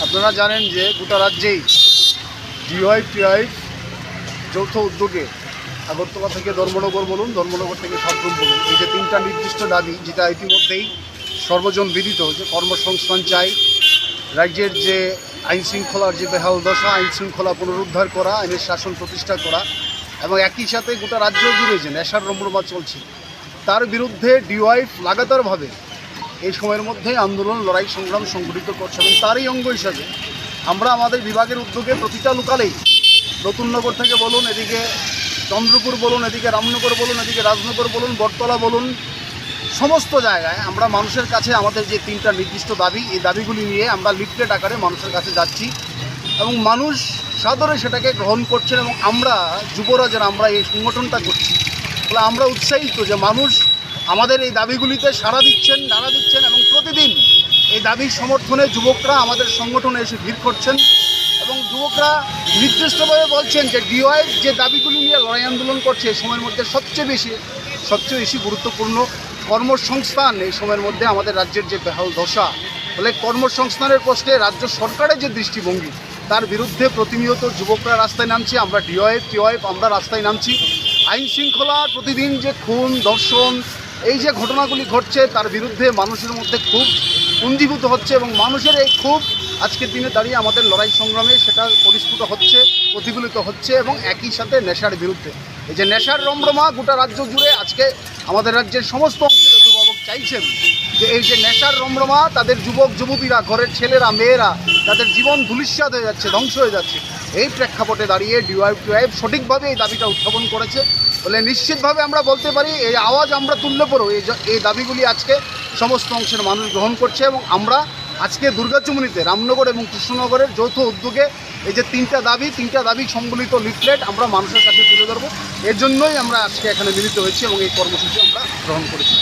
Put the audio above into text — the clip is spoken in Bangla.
আপনারা জানেন যে গোটা রাজ্যেই ডিওয়াইফ টিওয়াইফ যৌথ উদ্যোগে আগরতলা থেকে ধর্মনগর বলুন, ধর্মনগর থেকে সাবরুম বলুন, এই যে তিনটা নির্দিষ্ট দাবি, যেটা ইতিমধ্যেই সর্বজন বিদিত, যে কর্মসংস্থান চাই, রাজ্যের যে আইনশৃঙ্খলার যে বেহাল দশা, আইনশৃঙ্খলা পুনরুদ্ধার করা, আইনের শাসন প্রতিষ্ঠা করা, এবং একই সাথে গোটা রাজ্য জুড়ে যে নেশার রমরমা চলছে তার বিরুদ্ধে ডিওয়াইফ লাগাতারভাবে এই সময়ের মধ্যে আন্দোলন, লড়াই, সংগ্রাম সংগঠিত করছে। এবং তারই অঙ্গ হিসাবে আমরা আমাদের বিভাগের উদ্যোগে প্রতিটা লোকালেই, নতুননগর থেকে বলুন, এদিকে চন্দ্রপুর বলুন, এদিকে রামনগর বলুন, এদিকে রাজনগর বলুন, বটতলা বলুন, সমস্ত জায়গায় আমরা মানুষের কাছে আমাদের যে তিনটা নির্দিষ্ট দাবি, এই দাবিগুলি নিয়ে আমরা লিফলেট আকারে মানুষের কাছে যাচ্ছি এবং মানুষ সাদরে সেটাকে গ্রহণ করছেন। এবং আমরা যুবরা যারা আমরা এই সংগঠনটা করছি, তাহলে আমরা উৎসাহিত যে মানুষ আমাদের এই দাবিগুলিতে সাড়া দিচ্ছেন, নাড়া দিচ্ছেন এবং প্রতিদিন এই দাবির সমর্থনে যুবকরা আমাদের সংগঠনে এসে ভিড় করছেন। এবং যুবকরা নির্দিষ্টভাবে বলছেন যে ডিওয়াইফ যে দাবিগুলি নিয়ে লড়াই আন্দোলন করছে, এই সময়ের মধ্যে সবচেয়ে বেশি গুরুত্বপূর্ণ কর্মসংস্থান। এই সময়ের মধ্যে আমাদের রাজ্যের যে বেহাল দশা, ফলে কর্মসংস্থানের প্রশ্নে রাজ্য সরকারের যে দৃষ্টিভঙ্গি, তার বিরুদ্ধে প্রতিনিয়ত যুবকরা রাস্তায় নামছে, আমরা ডিওয়াইফ টিওয়াইফ আমরা রাস্তায় নামছি। আইন শৃঙ্খলা প্রতিদিন যে খুন, ধর্ষণ, এই যে ঘটনাগুলি ঘটছে, তার বিরুদ্ধে মানুষের মধ্যে খুব পুঞ্জীভূত হচ্ছে এবং মানুষের এই খুব আজকের দিনে দাঁড়িয়ে আমাদের লড়াই সংগ্রামে সেটা পরিস্ফুট হচ্ছে, প্রতিফলিত হচ্ছে। এবং একই সাথে নেশার বিরুদ্ধে, এই যে নেশার রমরমা গোটা রাজ্য জুড়ে, আজকে আমাদের রাজ্যের সমস্ত অংশের অভিভাবক চাইছেন যে এই যে নেশার রমরমা, তাদের যুবক যুবতীরা, ঘরের ছেলেরা মেয়েরা, তাদের জীবন ধূলিসাৎ হয়ে যাচ্ছে, ধ্বংস হয়ে যাচ্ছে। এই প্রেক্ষাপটে দাঁড়িয়ে ডিওয়াইফ টিওয়াইফ সঠিকভাবে এই দাবিটা উত্থাপন করেছে বলে নিশ্চিতভাবে আমরা বলতে পারি, এই আওয়াজ আমরা তুললে পরেও এই দাবিগুলি আজকে সমস্ত অংশের মানুষ গ্রহণ করছে। এবং আমরা আজকে দুর্গাচুমনিতে রামনগর এবং কৃষ্ণনগরের যৌথ উদ্যোগে এই যে তিনটা দাবি সম্বলিত লিফলেট আমরা মানুষের কাছে তুলে ধরবো। এর জন্যই আমরা আজকে এখানে মিলিত হয়েছি এবং এই কর্মসূচি আমরা গ্রহণ করেছি।